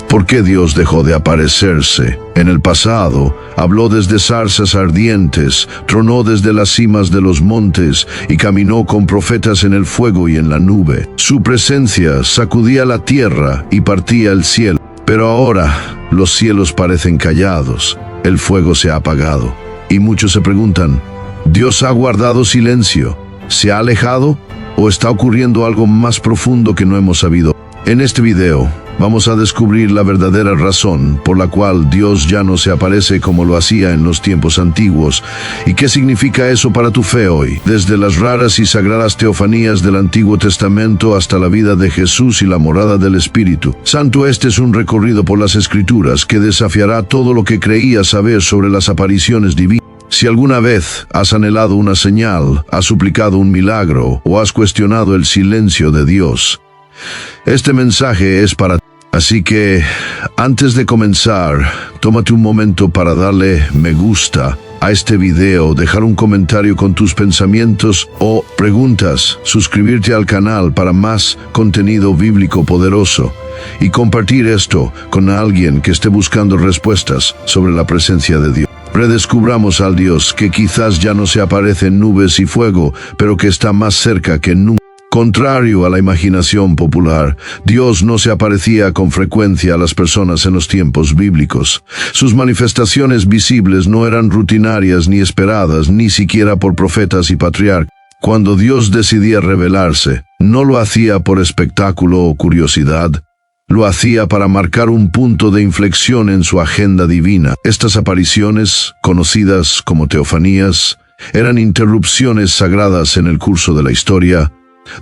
¿Por qué Dios dejó de aparecerse? En el pasado, habló desde zarzas ardientes, tronó desde las cimas de los montes y caminó con profetas en el fuego y en la nube. Su presencia sacudía la tierra y partía el cielo. Pero ahora, los cielos parecen callados, el fuego se ha apagado. Y muchos se preguntan, ¿Dios ha guardado silencio? ¿Se ha alejado? ¿O está ocurriendo algo más profundo que no hemos sabido? En este video, vamos a descubrir la verdadera razón por la cual Dios ya no se aparece como lo hacía en los tiempos antiguos. ¿Y qué significa eso para tu fe hoy? Desde las raras y sagradas teofanías del Antiguo Testamento hasta la vida de Jesús y la morada del Espíritu Santo, este es un recorrido por las Escrituras que desafiará todo lo que creías saber sobre las apariciones divinas. Si alguna vez has anhelado una señal, has suplicado un milagro o has cuestionado el silencio de Dios, este mensaje es para ti. Así que, antes de comenzar, tómate un momento para darle me gusta a este video, dejar un comentario con tus pensamientos o preguntas, suscribirte al canal para más contenido bíblico poderoso y compartir esto con alguien que esté buscando respuestas sobre la presencia de Dios. Redescubramos al Dios que quizás ya no se aparece en nubes y fuego, pero que está más cerca que nunca. Contrario a la imaginación popular, Dios no se aparecía con frecuencia a las personas en los tiempos bíblicos. Sus manifestaciones visibles no eran rutinarias ni esperadas, ni siquiera por profetas y patriarcas. Cuando Dios decidía revelarse, no lo hacía por espectáculo o curiosidad, lo hacía para marcar un punto de inflexión en su agenda divina. Estas apariciones, conocidas como teofanías, eran interrupciones sagradas en el curso de la historia,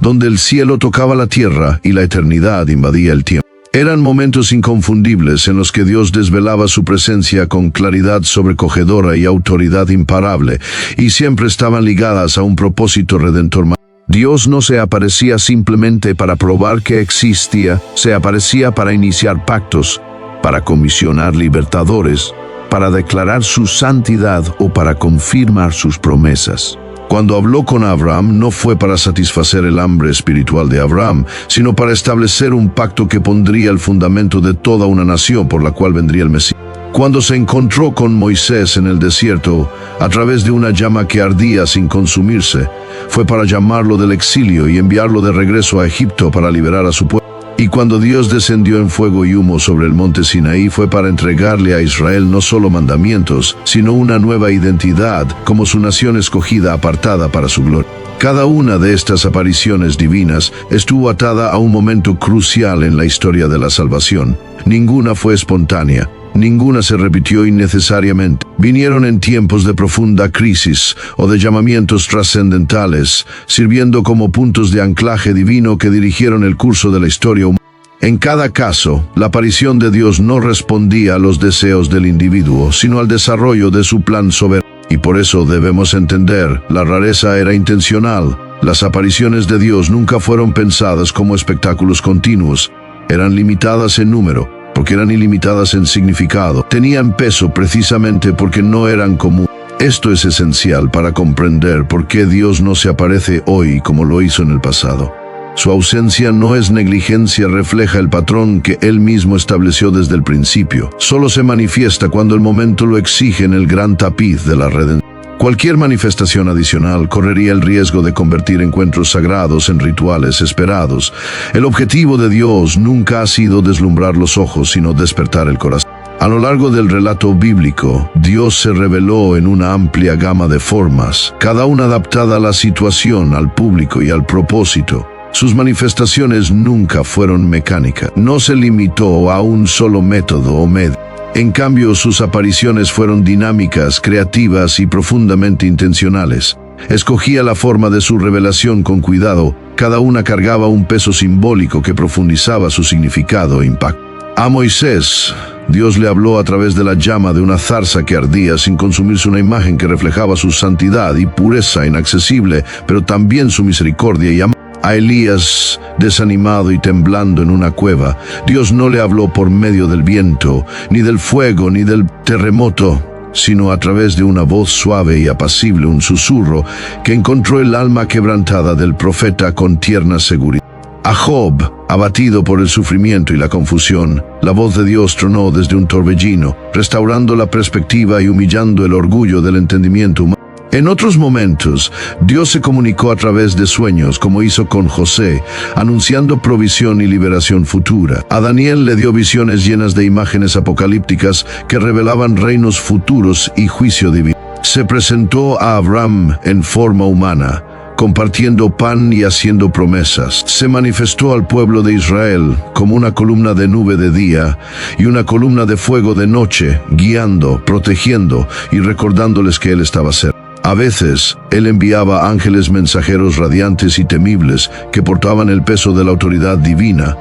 donde el cielo tocaba la tierra y la eternidad invadía el tiempo. Eran momentos inconfundibles en los que Dios desvelaba su presencia con claridad sobrecogedora y autoridad imparable, y siempre estaban ligadas a un propósito redentor. Dios no se aparecía simplemente para probar que existía, se aparecía para iniciar pactos, para comisionar libertadores, para declarar su santidad o para confirmar sus promesas. Cuando habló con Abraham, no fue para satisfacer el hambre espiritual de Abraham, sino para establecer un pacto que pondría el fundamento de toda una nación por la cual vendría el Mesías. Cuando se encontró con Moisés en el desierto, a través de una llama que ardía sin consumirse, fue para llamarlo del exilio y enviarlo de regreso a Egipto para liberar a su pueblo. Y cuando Dios descendió en fuego y humo sobre el monte Sinaí, fue para entregarle a Israel no solo mandamientos, sino una nueva identidad, como su nación escogida apartada para su gloria. Cada una de estas apariciones divinas estuvo atada a un momento crucial en la historia de la salvación. Ninguna fue espontánea. Ninguna se repitió innecesariamente. Vinieron en tiempos de profunda crisis o de llamamientos trascendentales, sirviendo como puntos de anclaje divino que dirigieron el curso de la historia humana. En cada caso, la aparición de Dios no respondía a los deseos del individuo, sino al desarrollo de su plan soberano. Y por eso debemos entender, la rareza era intencional. Las apariciones de Dios nunca fueron pensadas como espectáculos continuos. Eran limitadas en número, porque eran ilimitadas en significado. Tenían peso precisamente porque no eran comunes. Esto es esencial para comprender por qué Dios no se aparece hoy como lo hizo en el pasado. Su ausencia no es negligencia, refleja el patrón que Él mismo estableció desde el principio. Solo se manifiesta cuando el momento lo exige en el gran tapiz de la redención. Cualquier manifestación adicional correría el riesgo de convertir encuentros sagrados en rituales esperados. El objetivo de Dios nunca ha sido deslumbrar los ojos, sino despertar el corazón. A lo largo del relato bíblico, Dios se reveló en una amplia gama de formas, cada una adaptada a la situación, al público y al propósito. Sus manifestaciones nunca fueron mecánicas. No se limitó a un solo método o medio. En cambio, sus apariciones fueron dinámicas, creativas y profundamente intencionales. Escogía la forma de su revelación con cuidado. Cada una cargaba un peso simbólico que profundizaba su significado e impacto. A Moisés, Dios le habló a través de la llama de una zarza que ardía sin consumirse, una imagen que reflejaba su santidad y pureza inaccesible, pero también su misericordia y amor. A Elías, desanimado y temblando en una cueva, Dios no le habló por medio del viento, ni del fuego, ni del terremoto, sino a través de una voz suave y apacible, un susurro que encontró el alma quebrantada del profeta con tierna seguridad. A Job, abatido por el sufrimiento y la confusión, la voz de Dios tronó desde un torbellino, restaurando la perspectiva y humillando el orgullo del entendimiento humano. En otros momentos, Dios se comunicó a través de sueños, como hizo con José, anunciando provisión y liberación futura. A Daniel le dio visiones llenas de imágenes apocalípticas que revelaban reinos futuros y juicio divino. Se presentó a Abraham en forma humana, compartiendo pan y haciendo promesas. Se manifestó al pueblo de Israel como una columna de nube de día y una columna de fuego de noche, guiando, protegiendo y recordándoles que Él estaba cerca. A veces, Él enviaba ángeles mensajeros radiantes y temibles que portaban el peso de la autoridad divina.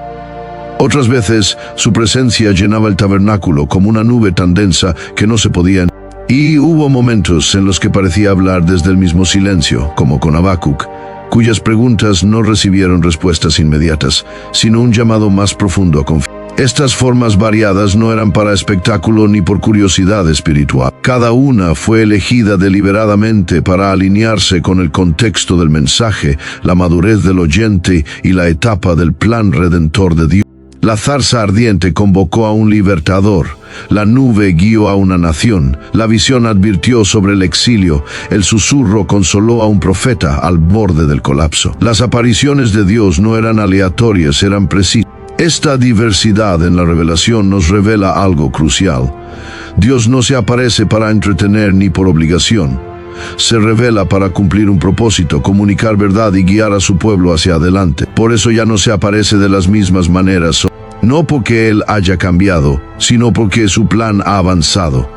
Otras veces, su presencia llenaba el tabernáculo como una nube tan densa que no se podía entender. Y hubo momentos en los que parecía hablar desde el mismo silencio, como con Habacuc, cuyas preguntas no recibieron respuestas inmediatas, sino un llamado más profundo a confiar. Estas formas variadas no eran para espectáculo ni por curiosidad espiritual. Cada una fue elegida deliberadamente para alinearse con el contexto del mensaje, la madurez del oyente y la etapa del plan redentor de Dios. La zarza ardiente convocó a un libertador, la nube guió a una nación, la visión advirtió sobre el exilio, el susurro consoló a un profeta al borde del colapso. Las apariciones de Dios no eran aleatorias, eran precisas. Esta diversidad en la revelación nos revela algo crucial. Dios no se aparece para entretener ni por obligación. Se revela para cumplir un propósito, comunicar verdad y guiar a su pueblo hacia adelante. Por eso ya no se aparece de las mismas maneras, no porque Él haya cambiado, sino porque su plan ha avanzado.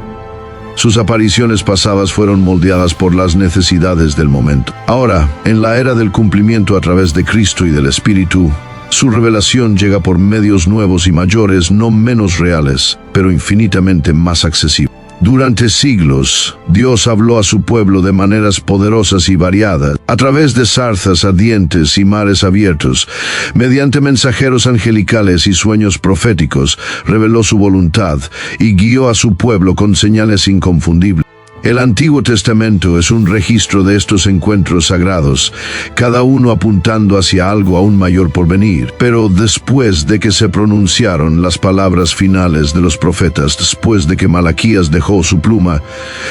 Sus apariciones pasadas fueron moldeadas por las necesidades del momento. Ahora, en la era del cumplimiento a través de Cristo y del Espíritu, su revelación llega por medios nuevos y mayores, no menos reales, pero infinitamente más accesibles. Durante siglos, Dios habló a su pueblo de maneras poderosas y variadas, a través de zarzas ardientes y mares abiertos, mediante mensajeros angelicales y sueños proféticos, reveló su voluntad y guió a su pueblo con señales inconfundibles. El Antiguo Testamento es un registro de estos encuentros sagrados, cada uno apuntando hacia algo aún mayor por venir. Pero después de que se pronunciaron las palabras finales de los profetas, después de que Malaquías dejó su pluma,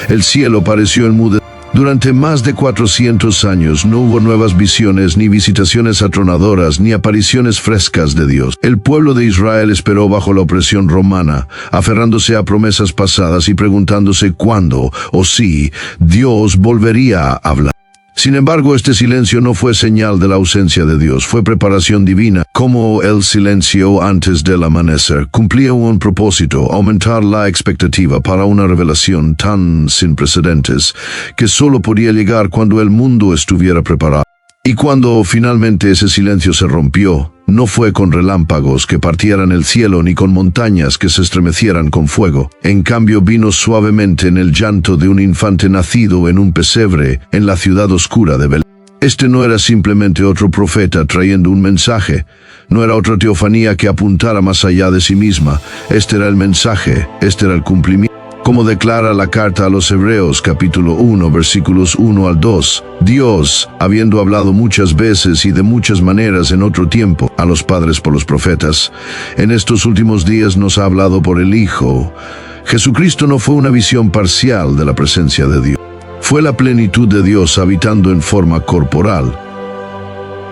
el cielo pareció enmudecer. Durante más de 400 años no hubo nuevas visiones, ni visitaciones atronadoras, ni apariciones frescas de Dios. El pueblo de Israel esperó bajo la opresión romana, aferrándose a promesas pasadas y preguntándose cuándo o si Dios volvería a hablar. Sin embargo, este silencio no fue señal de la ausencia de Dios, fue preparación divina. Como el silencio antes del amanecer cumplía un propósito, aumentar la expectativa para una revelación tan sin precedentes que solo podía llegar cuando el mundo estuviera preparado. Y cuando finalmente ese silencio se rompió, no fue con relámpagos que partieran el cielo ni con montañas que se estremecieran con fuego. En cambio vino suavemente en el llanto de un infante nacido en un pesebre en la ciudad oscura de Belén. Este no era simplemente otro profeta trayendo un mensaje, no era otra teofanía que apuntara más allá de sí misma. Este era el mensaje, este era el cumplimiento. Como declara la carta a los Hebreos, capítulo 1, versículos 1 al 2, Dios, habiendo hablado muchas veces y de muchas maneras en otro tiempo a los padres por los profetas, en estos últimos días nos ha hablado por el Hijo. Jesucristo no fue una visión parcial de la presencia de Dios. Fue la plenitud de Dios habitando en forma corporal.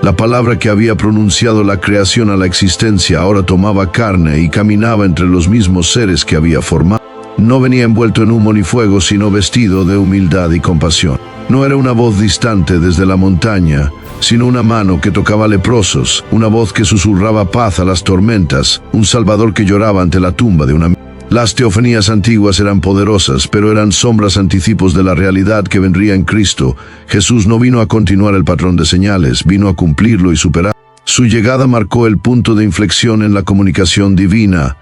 La palabra que había pronunciado la creación a la existencia ahora tomaba carne y caminaba entre los mismos seres que había formado. No venía envuelto en humo ni fuego, sino vestido de humildad y compasión. No era una voz distante desde la montaña, sino una mano que tocaba leprosos, una voz que susurraba paz a las tormentas, un Salvador que lloraba ante la tumba de una... Las teofanías antiguas eran poderosas, pero eran sombras anticipos de la realidad que vendría en Cristo. Jesús no vino a continuar el patrón de señales, vino a cumplirlo y superar. Su llegada marcó el punto de inflexión en la comunicación divina.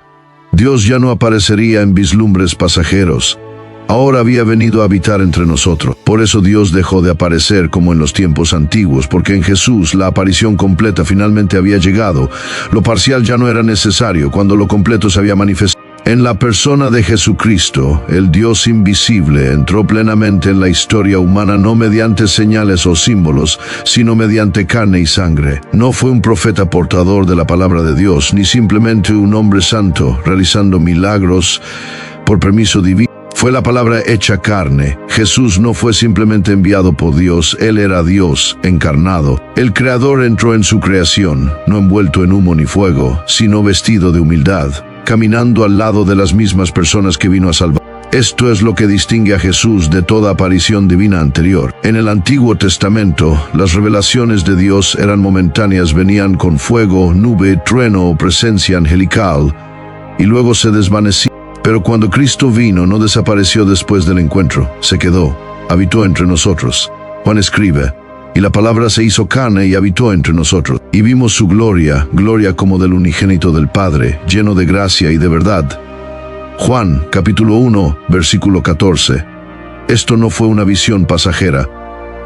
Dios ya no aparecería en vislumbres pasajeros. Ahora había venido a habitar entre nosotros. Por eso Dios dejó de aparecer como en los tiempos antiguos, porque en Jesús la aparición completa finalmente había llegado. Lo parcial ya no era necesario cuando lo completo se había manifestado. En la persona de Jesucristo, el Dios invisible entró plenamente en la historia humana no mediante señales o símbolos, sino mediante carne y sangre. No fue un profeta portador de la palabra de Dios, ni simplemente un hombre santo realizando milagros por permiso divino. Fue la palabra hecha carne. Jesús no fue simplemente enviado por Dios, Él era Dios encarnado. El Creador entró en su creación, no envuelto en humo ni fuego, sino vestido de humildad, caminando al lado de las mismas personas que vino a salvar. Esto es lo que distingue a Jesús de toda aparición divina anterior. En el Antiguo Testamento, las revelaciones de Dios eran momentáneas, venían con fuego, nube, trueno o presencia angelical, y luego se desvanecían. Pero cuando Cristo vino, no desapareció después del encuentro, se quedó, habitó entre nosotros. Juan escribe: y la palabra se hizo carne y habitó entre nosotros, y vimos su gloria, gloria como del unigénito del Padre, lleno de gracia y de verdad. Juan, capítulo 1, versículo 14. Esto no fue una visión pasajera,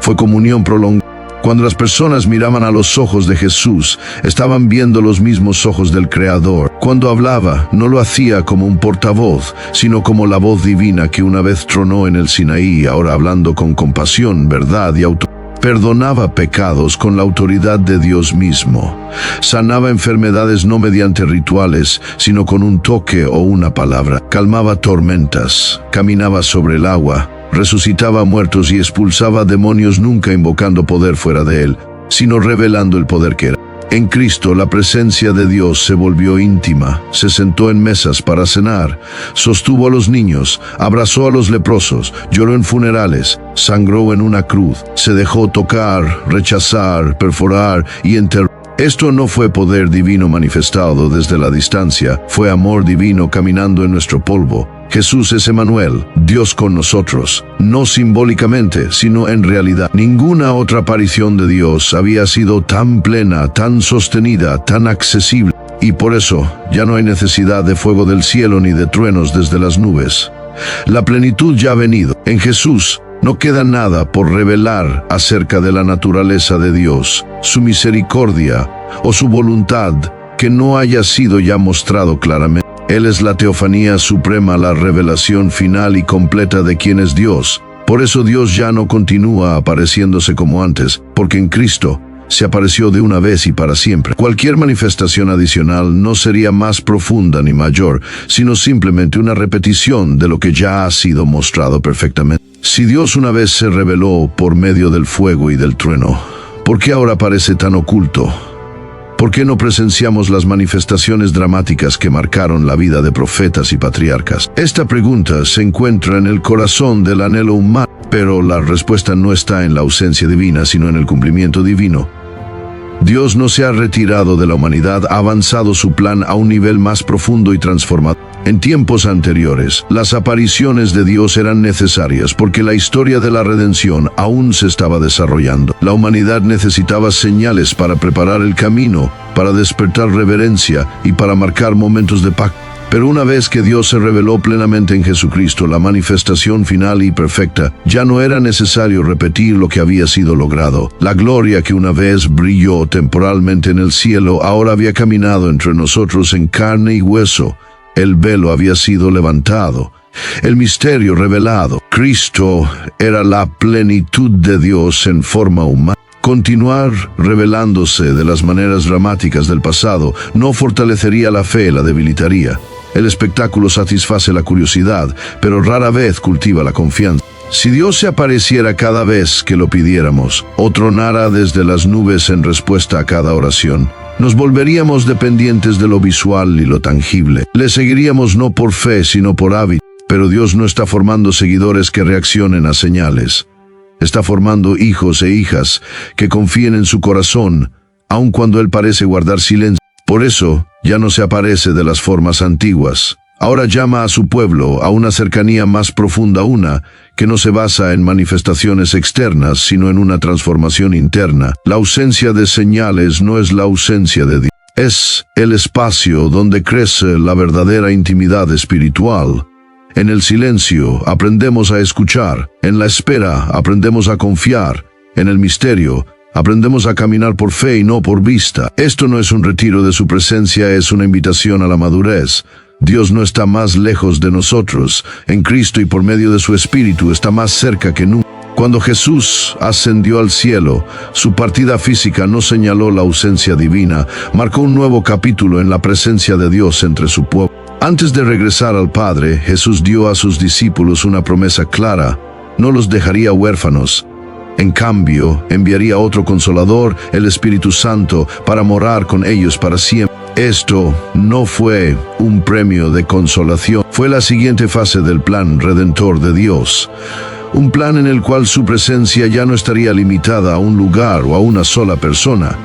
fue comunión prolongada. Cuando las personas miraban a los ojos de Jesús, estaban viendo los mismos ojos del Creador. Cuando hablaba, no lo hacía como un portavoz, sino como la voz divina que una vez tronó en el Sinaí, ahora hablando con compasión, verdad y autoridad. Perdonaba pecados con la autoridad de Dios mismo. Sanaba enfermedades no mediante rituales, sino con un toque o una palabra. Calmaba tormentas, caminaba sobre el agua, resucitaba muertos y expulsaba demonios, nunca invocando poder fuera de él, sino revelando el poder que era. En Cristo la presencia de Dios se volvió íntima, se sentó en mesas para cenar, sostuvo a los niños, abrazó a los leprosos, lloró en funerales, sangró en una cruz, se dejó tocar, rechazar, perforar y enterrar. Esto no fue poder divino manifestado desde la distancia, fue amor divino caminando en nuestro polvo. Jesús es Emmanuel, Dios con nosotros, no simbólicamente, sino en realidad. Ninguna otra aparición de Dios había sido tan plena, tan sostenida, tan accesible. Y por eso, ya no hay necesidad de fuego del cielo ni de truenos desde las nubes. La plenitud ya ha venido. En Jesús no queda nada por revelar acerca de la naturaleza de Dios, su misericordia o su voluntad que no haya sido ya mostrado claramente. Él es la teofanía suprema, la revelación final y completa de quién es Dios. Por eso Dios ya no continúa apareciéndose como antes, porque en Cristo se apareció de una vez y para siempre. Cualquier manifestación adicional no sería más profunda ni mayor, sino simplemente una repetición de lo que ya ha sido mostrado perfectamente. Si Dios una vez se reveló por medio del fuego y del trueno, ¿por qué ahora parece tan oculto? ¿Por qué no presenciamos las manifestaciones dramáticas que marcaron la vida de profetas y patriarcas? Esta pregunta se encuentra en el corazón del anhelo humano, pero la respuesta no está en la ausencia divina, sino en el cumplimiento divino. Dios no se ha retirado de la humanidad, ha avanzado su plan a un nivel más profundo y transformador. En tiempos anteriores, las apariciones de Dios eran necesarias porque la historia de la redención aún se estaba desarrollando. La humanidad necesitaba señales para preparar el camino, para despertar reverencia y para marcar momentos de pacto. Pero una vez que Dios se reveló plenamente en Jesucristo, la manifestación final y perfecta, ya no era necesario repetir lo que había sido logrado. La gloria que una vez brilló temporalmente en el cielo, ahora había caminado entre nosotros en carne y hueso. El velo había sido levantado, el misterio revelado. Cristo era la plenitud de Dios en forma humana. Continuar revelándose de las maneras dramáticas del pasado no fortalecería la fe, la debilitaría. El espectáculo satisface la curiosidad, pero rara vez cultiva la confianza. Si Dios se apareciera cada vez que lo pidiéramos, o tronara desde las nubes en respuesta a cada oración, nos volveríamos dependientes de lo visual y lo tangible. Le seguiríamos no por fe, sino por hábito. Pero Dios no está formando seguidores que reaccionen a señales. Está formando hijos e hijas que confíen en su corazón, aun cuando Él parece guardar silencio. Por eso, ya no se aparece de las formas antiguas. Ahora llama a su pueblo a una cercanía más profunda, una que no se basa en manifestaciones externas, sino en una transformación interna. La ausencia de señales no es la ausencia de Dios. Es el espacio donde crece la verdadera intimidad espiritual. En el silencio aprendemos a escuchar, en la espera aprendemos a confiar, en el misterio aprendemos a caminar por fe y no por vista. Esto no es un retiro de su presencia, es una invitación a la madurez, Dios no está más lejos de nosotros. En Cristo y por medio de su Espíritu está más cerca que nunca. Cuando Jesús ascendió al cielo, su partida física no señaló la ausencia divina, marcó un nuevo capítulo en la presencia de Dios entre su pueblo. Antes de regresar al Padre, Jesús dio a sus discípulos una promesa clara: no los dejaría huérfanos. En cambio, enviaría otro Consolador, el Espíritu Santo, para morar con ellos para siempre. Esto no fue un premio de consolación, fue la siguiente fase del plan redentor de Dios. Un plan en el cual su presencia ya no estaría limitada a un lugar o a una sola persona,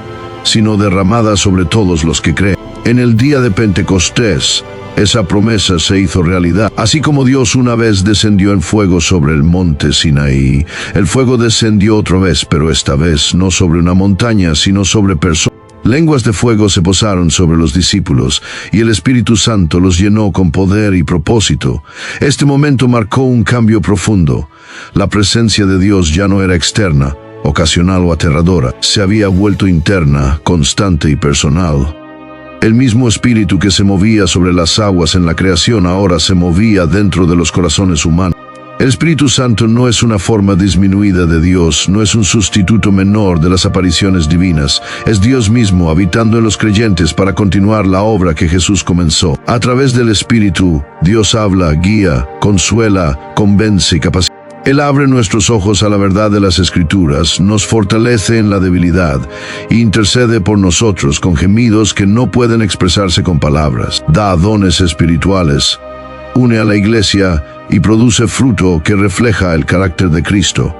sino derramada sobre todos los que creen. En el día de Pentecostés, esa promesa se hizo realidad. Así como Dios una vez descendió en fuego sobre el monte Sinaí, el fuego descendió otra vez, pero esta vez no sobre una montaña, sino sobre personas. Lenguas de fuego se posaron sobre los discípulos, y el Espíritu Santo los llenó con poder y propósito. Este momento marcó un cambio profundo. La presencia de Dios ya no era externa, ocasional o aterradora. Se había vuelto interna, constante y personal. El mismo Espíritu que se movía sobre las aguas en la creación ahora se movía dentro de los corazones humanos. El Espíritu Santo no es una forma disminuida de Dios, no es un sustituto menor de las apariciones divinas. Es Dios mismo habitando en los creyentes para continuar la obra que Jesús comenzó. A través del Espíritu, Dios habla, guía, consuela, convence y capacita. Él abre nuestros ojos a la verdad de las Escrituras, nos fortalece en la debilidad e intercede por nosotros con gemidos que no pueden expresarse con palabras. Da dones espirituales, une a la iglesia y produce fruto que refleja el carácter de Cristo.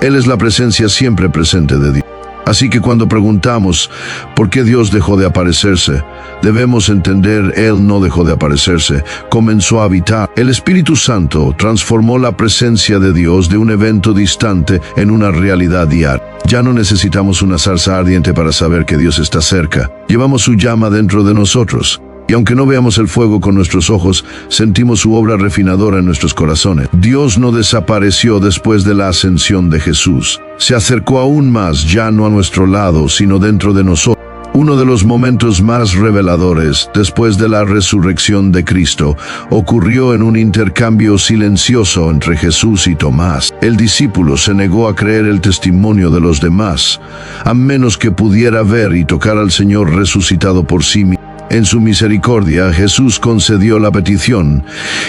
Él es la presencia siempre presente de Dios. Así que cuando preguntamos ¿por qué Dios dejó de aparecerse?, debemos entender, Él no dejó de aparecerse, comenzó a habitar. El Espíritu Santo transformó la presencia de Dios de un evento distante en una realidad diaria. Ya no necesitamos una zarza ardiente para saber que Dios está cerca. Llevamos su llama dentro de nosotros. Y aunque no veamos el fuego con nuestros ojos, sentimos su obra refinadora en nuestros corazones. Dios no desapareció después de la ascensión de Jesús. Se acercó aún más, ya no a nuestro lado, sino dentro de nosotros. Uno de los momentos más reveladores, después de la resurrección de Cristo, ocurrió en un intercambio silencioso entre Jesús y Tomás. El discípulo se negó a creer el testimonio de los demás, a menos que pudiera ver y tocar al Señor resucitado por sí mismo. En su misericordia, Jesús concedió la petición.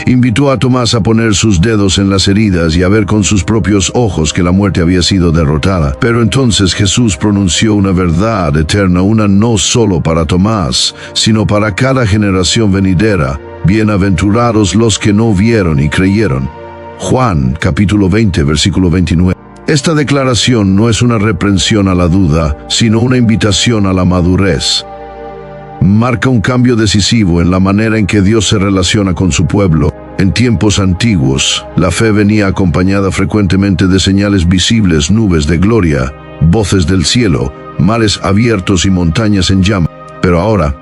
Invitó a Tomás a poner sus dedos en las heridas y a ver con sus propios ojos que la muerte había sido derrotada. Pero entonces Jesús pronunció una verdad eterna, una no solo para Tomás, sino para cada generación venidera. Bienaventurados los que no vieron y creyeron. Juan, capítulo 20, versículo 29. Esta declaración no es una reprensión a la duda, sino una invitación a la madurez. Marca un cambio decisivo en la manera en que Dios se relaciona con su pueblo. En tiempos antiguos, la fe venía acompañada frecuentemente de señales visibles, nubes de gloria, voces del cielo, mares abiertos y montañas en llamas. Pero ahora,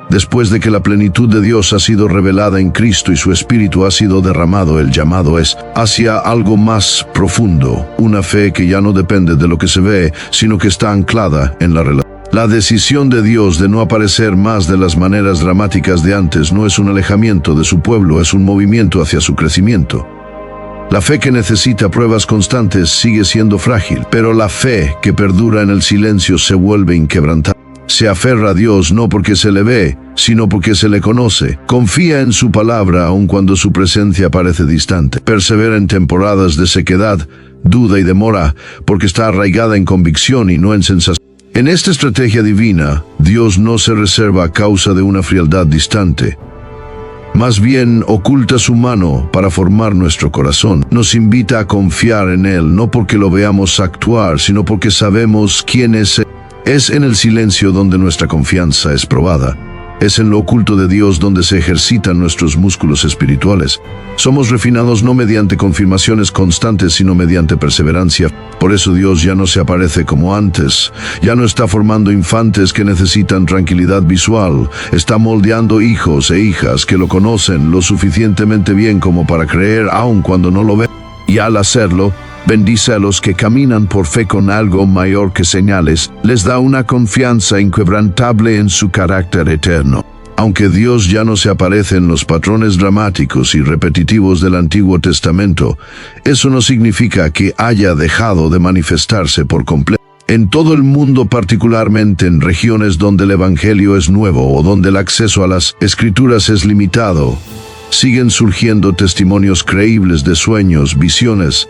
después de que la plenitud de Dios ha sido revelada en Cristo y su Espíritu ha sido derramado, el llamado es hacia algo más profundo, una fe que ya no depende de lo que se ve, sino que está anclada en la relación. La decisión de Dios de no aparecer más de las maneras dramáticas de antes no es un alejamiento de su pueblo, es un movimiento hacia su crecimiento. La fe que necesita pruebas constantes sigue siendo frágil, pero la fe que perdura en el silencio se vuelve inquebrantable. Se aferra a Dios no porque se le ve, sino porque se le conoce. Confía en su palabra aun cuando su presencia parece distante. Persevera en temporadas de sequedad, duda y demora, porque está arraigada en convicción y no en sensación. En esta estrategia divina, Dios no se reserva a causa de una frialdad distante. Más bien, oculta su mano para formar nuestro corazón. Nos invita a confiar en Él, no porque lo veamos actuar, sino porque sabemos quién es Él. Es en el silencio donde nuestra confianza es probada. Es en lo oculto de Dios donde se ejercitan nuestros músculos espirituales. Somos refinados no mediante confirmaciones constantes, sino mediante perseverancia. Por eso Dios ya no se aparece como antes. Ya no está formando infantes que necesitan tranquilidad visual. Está moldeando hijos e hijas que lo conocen lo suficientemente bien como para creer aun cuando no lo ven. Y al hacerlo, bendice a los que caminan por fe con algo mayor que señales, les da una confianza inquebrantable en su carácter eterno. Aunque Dios ya no se aparece en los patrones dramáticos y repetitivos del Antiguo Testamento, eso no significa que haya dejado de manifestarse por completo. En todo el mundo, particularmente en regiones donde el Evangelio es nuevo o donde el acceso a las Escrituras es limitado, siguen surgiendo testimonios creíbles de sueños, visiones,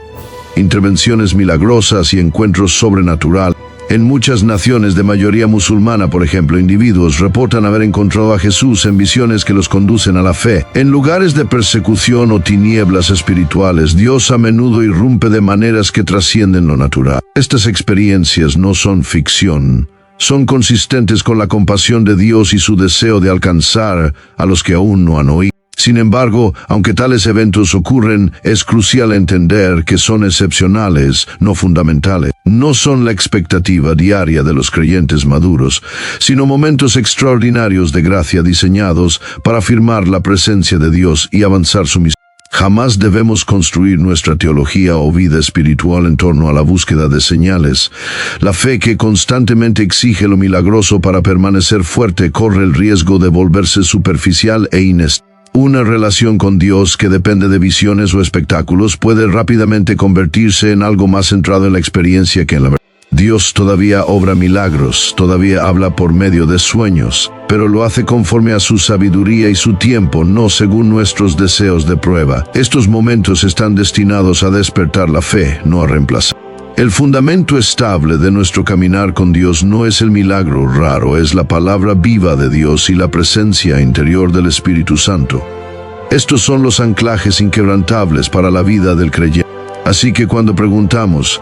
intervenciones milagrosas y encuentros sobrenaturales. En muchas naciones de mayoría musulmana, por ejemplo, individuos reportan haber encontrado a Jesús en visiones que los conducen a la fe. En lugares de persecución o tinieblas espirituales, Dios a menudo irrumpe de maneras que trascienden lo natural. Estas experiencias no son ficción. Son consistentes con la compasión de Dios y su deseo de alcanzar a los que aún no han oído. Sin embargo, aunque tales eventos ocurren, es crucial entender que son excepcionales, no fundamentales. No son la expectativa diaria de los creyentes maduros, sino momentos extraordinarios de gracia diseñados para afirmar la presencia de Dios y avanzar su misión. Jamás debemos construir nuestra teología o vida espiritual en torno a la búsqueda de señales. La fe que constantemente exige lo milagroso para permanecer fuerte corre el riesgo de volverse superficial e inestable. Una relación con Dios que depende de visiones o espectáculos puede rápidamente convertirse en algo más centrado en la experiencia que en la verdad. Dios todavía obra milagros, todavía habla por medio de sueños, pero lo hace conforme a su sabiduría y su tiempo, no según nuestros deseos de prueba. Estos momentos están destinados a despertar la fe, no a reemplazar. El fundamento estable de nuestro caminar con Dios no es el milagro raro, es la palabra viva de Dios y la presencia interior del Espíritu Santo. Estos son los anclajes inquebrantables para la vida del creyente. Así que cuando preguntamos,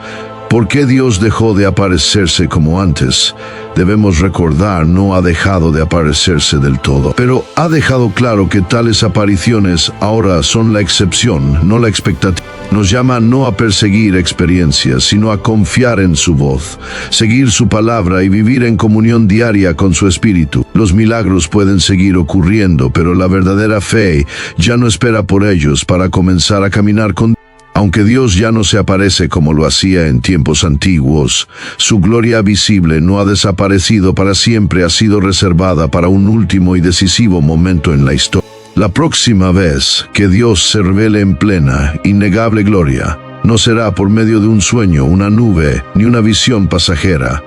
¿por qué Dios dejó de aparecerse como antes? Debemos recordar, no ha dejado de aparecerse del todo, pero ha dejado claro que tales apariciones ahora son la excepción, no la expectativa. Nos llama no a perseguir experiencias, sino a confiar en su voz, seguir su palabra y vivir en comunión diaria con su Espíritu. Los milagros pueden seguir ocurriendo, pero la verdadera fe ya no espera por ellos para comenzar a caminar con Dios. Aunque Dios ya no se aparece como lo hacía en tiempos antiguos, su gloria visible no ha desaparecido para siempre, ha sido reservada para un último y decisivo momento en la historia. La próxima vez que Dios se revele en plena, innegable gloria, no será por medio de un sueño, una nube, ni una visión pasajera.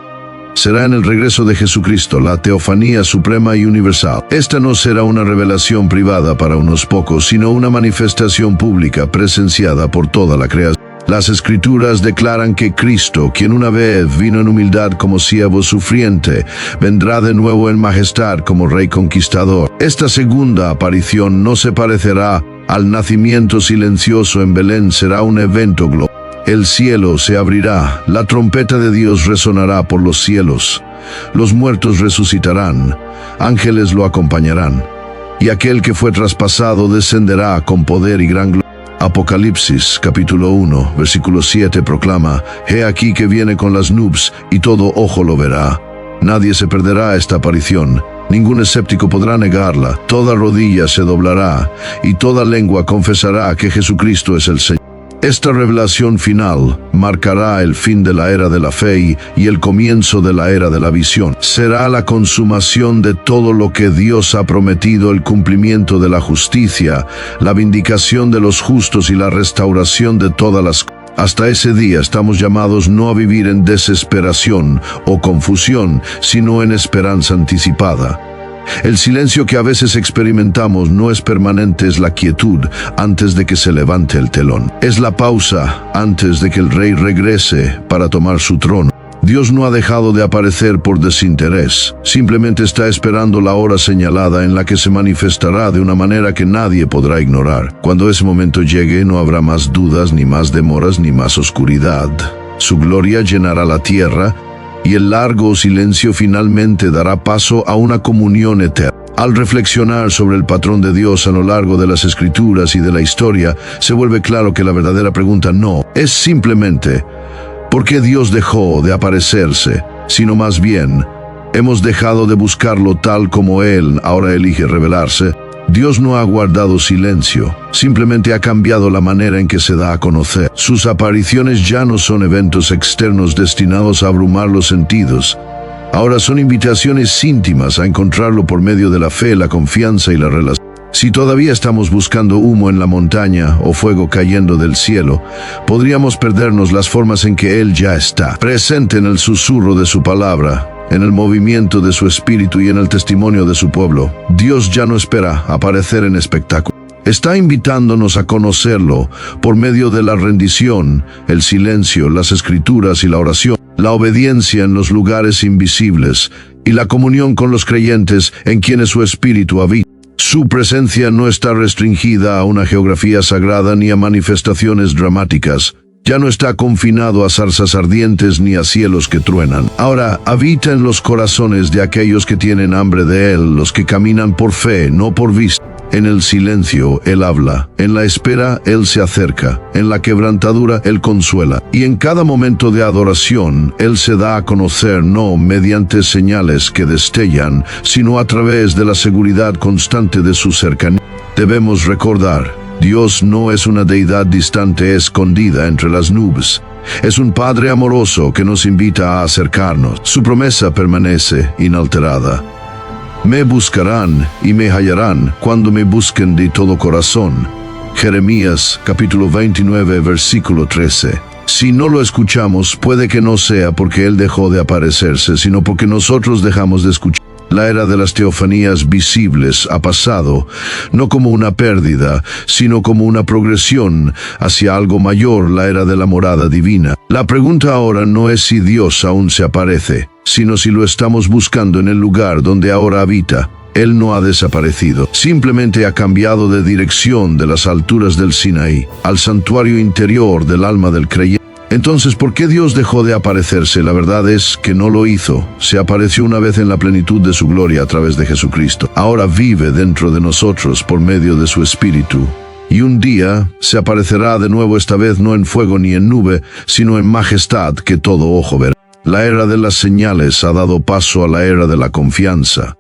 Será en el regreso de Jesucristo, la teofanía suprema y universal. Esta no será una revelación privada para unos pocos, sino una manifestación pública presenciada por toda la creación. Las Escrituras declaran que Cristo, quien una vez vino en humildad como siervo sufriente, vendrá de nuevo en majestad como Rey conquistador. Esta segunda aparición no se parecerá al nacimiento silencioso en Belén, será un evento global. El cielo se abrirá, la trompeta de Dios resonará por los cielos, los muertos resucitarán, ángeles lo acompañarán, y aquel que fue traspasado descenderá con poder y gran gloria. Apocalipsis capítulo 1, versículo 7 proclama: «He aquí que viene con las nubes, y todo ojo lo verá». Nadie se perderá esta aparición, ningún escéptico podrá negarla, toda rodilla se doblará, y toda lengua confesará que Jesucristo es el Señor. Esta revelación final marcará el fin de la era de la fe y el comienzo de la era de la visión. Será la consumación de todo lo que Dios ha prometido, el cumplimiento de la justicia, la vindicación de los justos y la restauración de todas las cosas. Hasta ese día estamos llamados no a vivir en desesperación o confusión, sino en esperanza anticipada. El silencio que a veces experimentamos no es permanente, es la quietud antes de que se levante el telón. Es la pausa antes de que el Rey regrese para tomar su trono. Dios no ha dejado de aparecer por desinterés, simplemente está esperando la hora señalada en la que se manifestará de una manera que nadie podrá ignorar. Cuando ese momento llegue, no habrá más dudas, ni más demoras, ni más oscuridad. Su gloria llenará la tierra, y el largo silencio finalmente dará paso a una comunión eterna. Al reflexionar sobre el patrón de Dios a lo largo de las Escrituras y de la historia, se vuelve claro que la verdadera pregunta no es simplemente ¿por qué Dios dejó de aparecerse?, sino más bien, ¿hemos dejado de buscarlo tal como Él ahora elige revelarse? Dios no ha guardado silencio, simplemente ha cambiado la manera en que se da a conocer. Sus apariciones ya no son eventos externos destinados a abrumar los sentidos, Ahora son invitaciones íntimas a encontrarlo por medio de la fe, la confianza y la relación. Si todavía estamos buscando humo en la montaña o fuego cayendo del cielo, podríamos perdernos las formas en que Él ya está, presente en el susurro de su palabra, en el movimiento de su espíritu y en el testimonio de su pueblo. Dios ya no espera aparecer en espectáculo. Está invitándonos a conocerlo por medio de la rendición, el silencio, las escrituras y la oración, la obediencia en los lugares invisibles y la comunión con los creyentes en quienes su espíritu habita. Su presencia no está restringida a una geografía sagrada ni a manifestaciones dramáticas. Ya no está confinado a zarzas ardientes ni a cielos que truenan. Ahora habita en los corazones de aquellos que tienen hambre de Él, los que caminan por fe, no por vista. En el silencio Él habla, en la espera Él se acerca, en la quebrantadura Él consuela, y en cada momento de adoración Él se da a conocer no mediante señales que destellan, sino a través de la seguridad constante de su cercanía. Debemos recordar, Dios no es una deidad distante escondida entre las nubes. Es un Padre amoroso que nos invita a acercarnos. Su promesa permanece inalterada. Me buscarán y me hallarán cuando me busquen de todo corazón. Jeremías capítulo 29 versículo 13. Si no lo escuchamos, puede que no sea porque Él dejó de aparecerse, sino porque nosotros dejamos de escuchar. La era de las teofanías visibles ha pasado, no como una pérdida, sino como una progresión hacia algo mayor, la era de la morada divina. La pregunta ahora no es si Dios aún se aparece, sino si lo estamos buscando en el lugar donde ahora habita. Él no ha desaparecido, simplemente ha cambiado de dirección de las alturas del Sinaí al santuario interior del alma del creyente. Entonces, ¿por qué Dios dejó de aparecerse? La verdad es que no lo hizo. Se apareció una vez en la plenitud de su gloria a través de Jesucristo. Ahora vive dentro de nosotros por medio de su Espíritu. Y un día se aparecerá de nuevo, esta vez no en fuego ni en nube, sino en majestad que todo ojo verá. La era de las señales ha dado paso a la era de la confianza.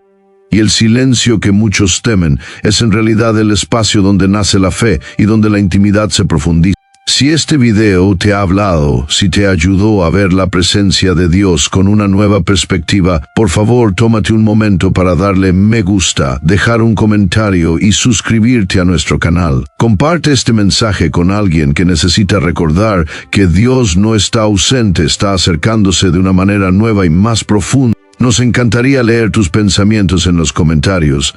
Y el silencio que muchos temen es en realidad el espacio donde nace la fe y donde la intimidad se profundiza. Si este video te ha hablado, si te ayudó a ver la presencia de Dios con una nueva perspectiva, por favor tómate un momento para darle me gusta, dejar un comentario y suscribirte a nuestro canal. Comparte este mensaje con alguien que necesita recordar que Dios no está ausente, está acercándose de una manera nueva y más profunda. Nos encantaría leer tus pensamientos en los comentarios.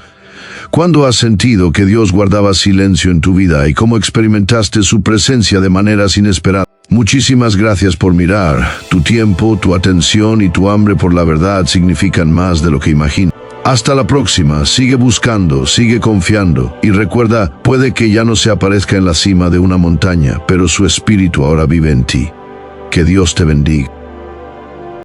¿Cuándo has sentido que Dios guardaba silencio en tu vida y cómo experimentaste su presencia de maneras inesperadas? Muchísimas gracias por mirar. Tu tiempo, tu atención y tu hambre por la verdad significan más de lo que imaginas. Hasta la próxima. Sigue buscando, sigue confiando. Y recuerda, puede que ya no se aparezca en la cima de una montaña, pero su espíritu ahora vive en ti. Que Dios te bendiga.